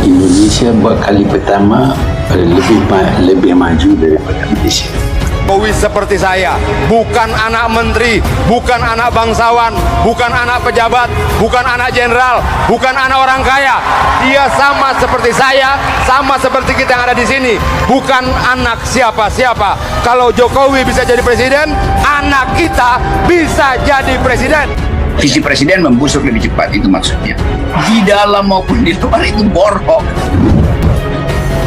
Indonesia buat kali pertama lebih maju daripada Malaysia. Jokowi seperti saya, bukan anak menteri, bukan anak bangsawan, bukan anak pejabat, bukan anak jenderal, bukan anak orang kaya. Dia sama seperti saya, sama seperti kita yang ada di sini, bukan anak siapa-siapa. Kalau Jokowi bisa jadi presiden, anak kita bisa jadi presiden. Visi presiden membusuk lebih cepat, itu maksudnya. Di dalam maupun di luar itu borok.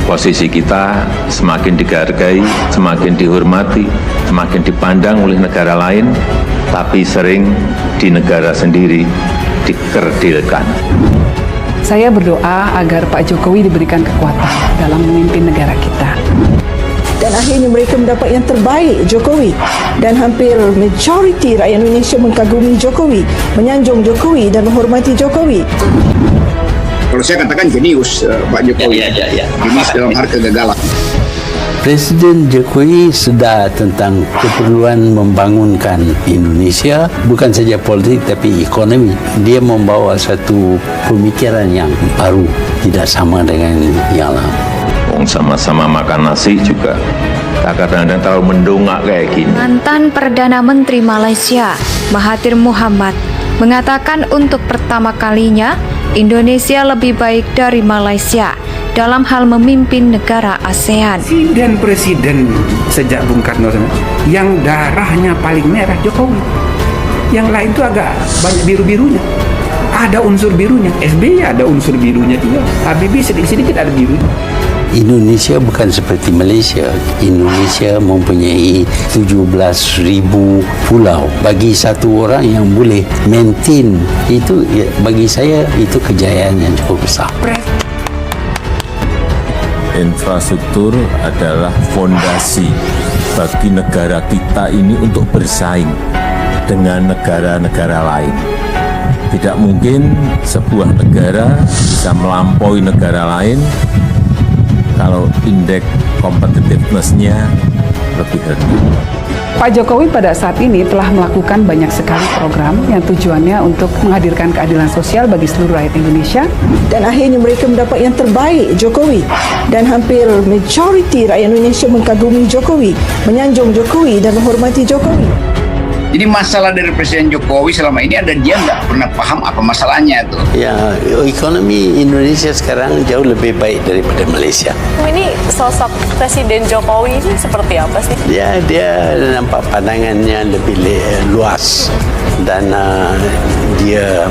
Posisi kita semakin dihargai, semakin dihormati, semakin dipandang oleh negara lain, tapi sering di negara sendiri dikerdilkan. Saya berdoa agar Pak Jokowi diberikan kekuatan dalam memimpin negara kita. Dan akhirnya mereka mendapat yang terbaik, Jokowi. Dan hampir majoriti rakyat Indonesia mengagumi Jokowi, menyanjung Jokowi dan menghormati Jokowi. Kalau saya katakan jenius Pak Jokowi, jenius dalam hal kegagalan. Presiden Jokowi sedar tentang keperluan membangunkan Indonesia, bukan saja politik tapi ekonomi. Dia membawa satu pemikiran yang baru, tidak sama dengan yang lama. Sama-sama makan nasi juga kadang-kadang terlalu mendongak kayak gini. Mantan Perdana Menteri Malaysia Mahathir Mohamad mengatakan untuk pertama kalinya Indonesia lebih baik dari Malaysia dalam hal memimpin negara ASEAN. Presiden sejak Bung Karno yang darahnya paling merah Jokowi, yang lain itu agak banyak biru-birunya. Ada unsur birunya, SBY ada unsur birunya juga, Habibie sedikit-sedikit ada birunya. Indonesia bukan seperti Malaysia. Indonesia mempunyai 17,000 pulau. Bagi satu orang yang boleh maintain itu, bagi saya itu kejayaan yang cukup besar. Infrastruktur adalah fondasi bagi negara kita ini untuk bersaing dengan negara-negara lain. Tidak mungkin sebuah negara bisa melampaui negara lain kalau indeks competitiveness-nya lebih rendah. Pak Jokowi pada saat ini telah melakukan banyak sekali program yang tujuannya untuk menghadirkan keadilan sosial bagi seluruh rakyat Indonesia. Dan akhirnya mereka mendapat yang terbaik, Jokowi. Dan hampir majoriti rakyat Indonesia mengagumi Jokowi, menyanjung Jokowi dan menghormati Jokowi. Jadi masalah dari Presiden Jokowi selama ini ada dia nggak pernah paham apa masalahnya itu. Ya, ekonomi Indonesia sekarang jauh lebih baik daripada Malaysia. Ini sosok Presiden Jokowi ini seperti apa sih? Dia nampak pandangannya lebih luas dan dia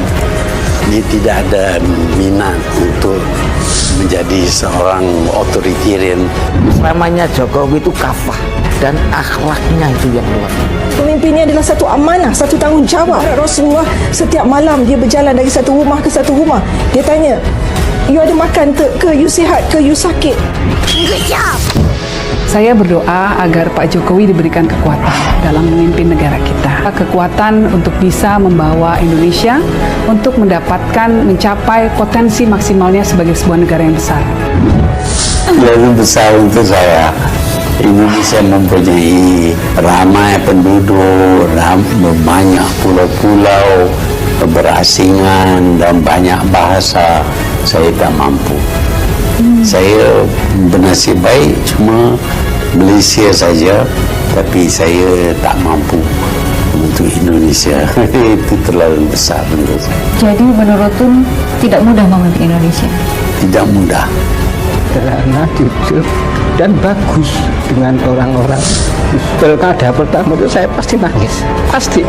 tidak ada minat untuk menjadi seorang authoritarian. Namanya Jokowi itu kafah dan akhlaknya itu yang luar. Pemimpinnya adalah satu amanah, satu tanggungjawab. Rasulullah setiap malam dia berjalan dari satu rumah ke satu rumah. Dia tanya, you ada makan ke, you sihat ke, you sakit? Saya berdoa agar Pak Jokowi diberikan kekuatan dalam memimpin negara kita. Kekuatan untuk bisa membawa Indonesia untuk mencapai potensi maksimalnya sebagai sebuah negara yang besar. Lebih besar untuk saya, Indonesia mempunyai ramai penduduk, banyak pulau-pulau, berasingan dan banyak bahasa. Saya tak mampu. Saya bernasib baik cuma Malaysia saja, tapi saya tak mampu untuk Indonesia. Itu terlalu besar untuk saya. Jadi menurut Tun tidak mudah memimpin Indonesia? Tidak mudah. Sederhana, jujur, dan bagus dengan orang-orang. Pilkada pertama itu saya pasti nangis, pasti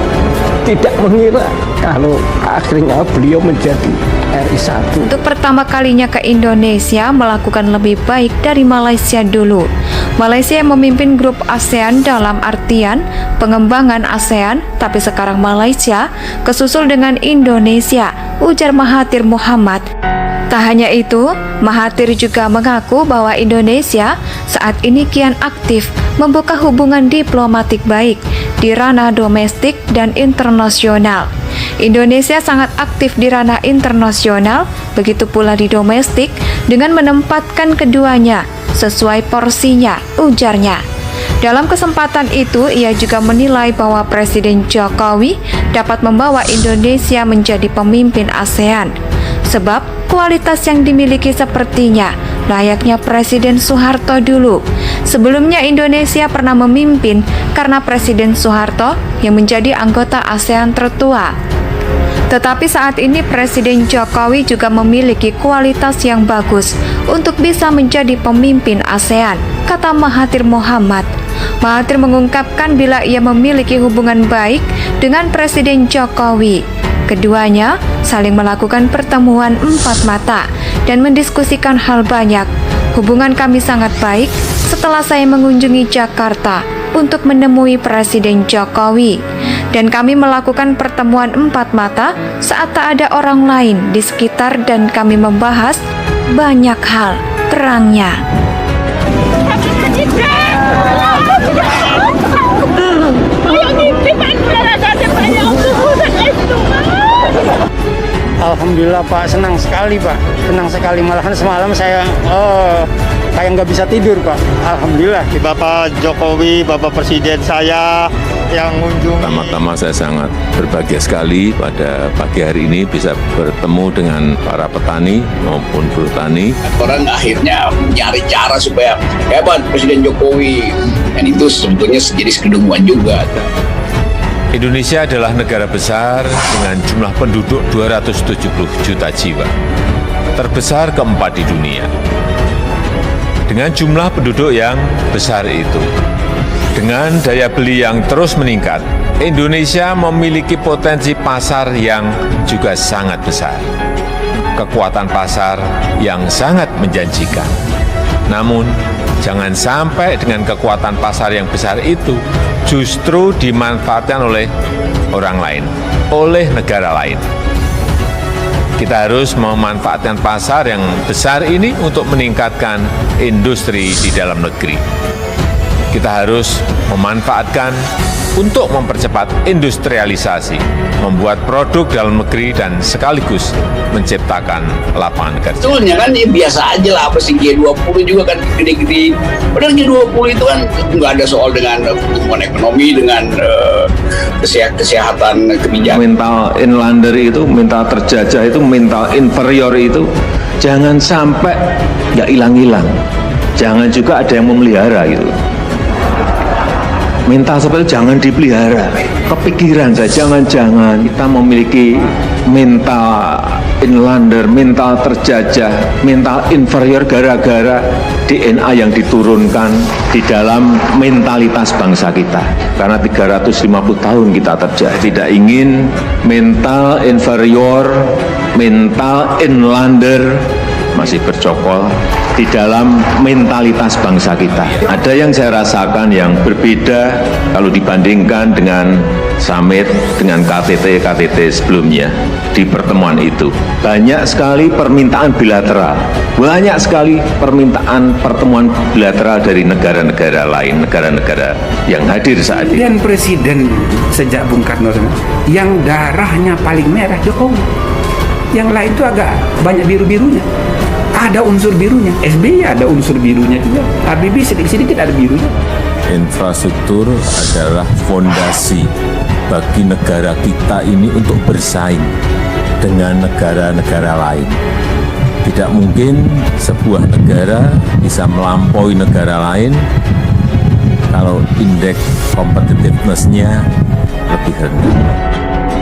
tidak mengira kalau akhirnya beliau menjadi RI 1. Untuk pertama kalinya ke Indonesia melakukan lebih baik dari Malaysia dulu. Malaysia yang memimpin grup ASEAN dalam artian pengembangan ASEAN, tapi sekarang Malaysia kesusul dengan Indonesia, ujar Mahathir Mohamad. Tak hanya itu, Mahathir juga mengaku bahwa Indonesia saat ini kian aktif membuka hubungan diplomatik baik di ranah domestik dan internasional. Indonesia sangat aktif di ranah internasional, begitu pula di domestik dengan menempatkan keduanya sesuai porsinya, ujarnya. Dalam kesempatan itu, ia juga menilai bahwa Presiden Jokowi dapat membawa Indonesia menjadi pemimpin ASEAN. Sebab kualitas yang dimiliki sepertinya layaknya Presiden Soeharto dulu. Sebelumnya Indonesia pernah memimpin karena Presiden Soeharto yang menjadi anggota ASEAN tertua. Tetapi saat ini Presiden Jokowi juga memiliki kualitas yang bagus untuk bisa menjadi pemimpin ASEAN, kata Mahathir Mohamad. Mahathir mengungkapkan bila ia memiliki hubungan baik dengan Presiden Jokowi. Keduanya saling melakukan pertemuan empat mata dan mendiskusikan hal banyak. Hubungan kami sangat baik setelah saya mengunjungi Jakarta untuk menemui Presiden Jokowi. Dan kami melakukan pertemuan empat mata saat tak ada orang lain di sekitar dan kami membahas banyak hal, terangnya. Alhamdulillah Pak, senang sekali Pak, senang sekali, malahan semalam saya kayak nggak bisa tidur Pak. Alhamdulillah. Bapak Jokowi, Bapak Presiden saya yang mengunjungi. Pertama-tama saya sangat berbahagia sekali pada pagi hari ini bisa bertemu dengan para petani maupun buruh tani. Orang akhirnya mencari cara supaya hebat Presiden Jokowi, dan itu sebetulnya jadi kedunguan juga. Indonesia adalah negara besar dengan jumlah penduduk 270 juta jiwa, terbesar keempat di dunia. Dengan jumlah penduduk yang besar itu, dengan daya beli yang terus meningkat, Indonesia memiliki potensi pasar yang juga sangat besar, kekuatan pasar yang sangat menjanjikan. Namun, jangan sampai dengan kekuatan pasar yang besar itu justru dimanfaatkan oleh orang lain, oleh negara lain. Kita harus memanfaatkan pasar yang besar ini untuk meningkatkan industri di dalam negeri. Kita harus memanfaatkan untuk mempercepat industrialisasi, membuat produk dalam negeri dan sekaligus menciptakan lapangan kerja. Sebetulnya kan ya biasa aja lah, apa sih G20 juga kan gede-gede. Padahal G20 itu kan nggak ada soal dengan pertumbuhan ekonomi, dengan kesehatan, kebijakan. Mental inlander itu, mental terjajah itu, mental inferior itu jangan sampai nggak hilang-hilang. Jangan juga ada yang memelihara gitu. Mental seperti itu jangan dipelihara. Kepikiran saja, jangan-jangan kita memiliki mental inlander, mental terjajah, mental inferior gara-gara DNA yang diturunkan di dalam mentalitas bangsa kita. Karena 350 tahun kita terjajah. Tidak ingin mental inferior, mental inlander masih bercokol di dalam mentalitas bangsa kita. Ada yang saya rasakan yang berbeda kalau dibandingkan dengan summit, dengan KTT sebelumnya di pertemuan itu. Banyak sekali permintaan bilateral, banyak sekali permintaan pertemuan bilateral dari negara-negara lain, negara-negara yang hadir saat ini. Dan Presiden sejak Bung Karno yang darahnya paling merah Jokowi. Yang lain itu agak banyak biru-birunya. Ada unsur birunya, SBY ada unsur birunya juga, Habibie sedikit-sedikit ada birunya. Infrastruktur adalah fondasi bagi negara kita ini untuk bersaing dengan negara-negara lain. Tidak mungkin sebuah negara bisa melampaui negara lain kalau indeks competitiveness-nya lebih rendah.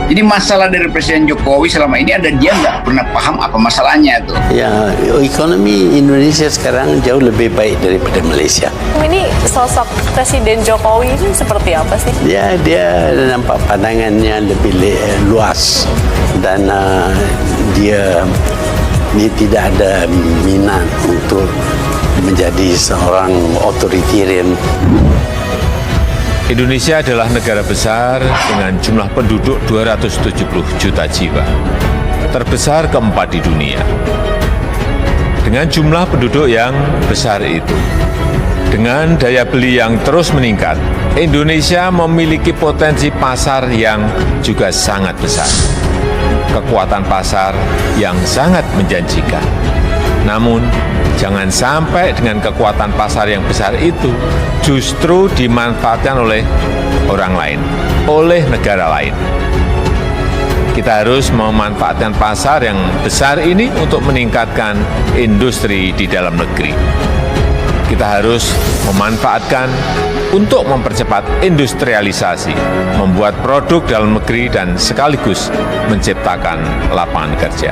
Jadi masalah dari Presiden Jokowi selama ini ada dia nggak pernah paham apa masalahnya tuh. Ya, ekonomi Indonesia sekarang jauh lebih baik daripada Malaysia. Ini sosok Presiden Jokowi ini seperti apa sih? Dia nampak pandangannya lebih luas dan dia tidak ada minat untuk menjadi seorang authoritarian. Indonesia adalah negara besar dengan jumlah penduduk 270 juta jiwa, terbesar keempat di dunia. Dengan jumlah penduduk yang besar itu, dengan daya beli yang terus meningkat, Indonesia memiliki potensi pasar yang juga sangat besar, kekuatan pasar yang sangat menjanjikan. Namun, jangan sampai dengan kekuatan pasar yang besar itu justru dimanfaatkan oleh orang lain, oleh negara lain. Kita harus memanfaatkan pasar yang besar ini untuk meningkatkan industri di dalam negeri. Kita harus memanfaatkan untuk mempercepat industrialisasi, membuat produk dalam negeri dan sekaligus menciptakan lapangan kerja.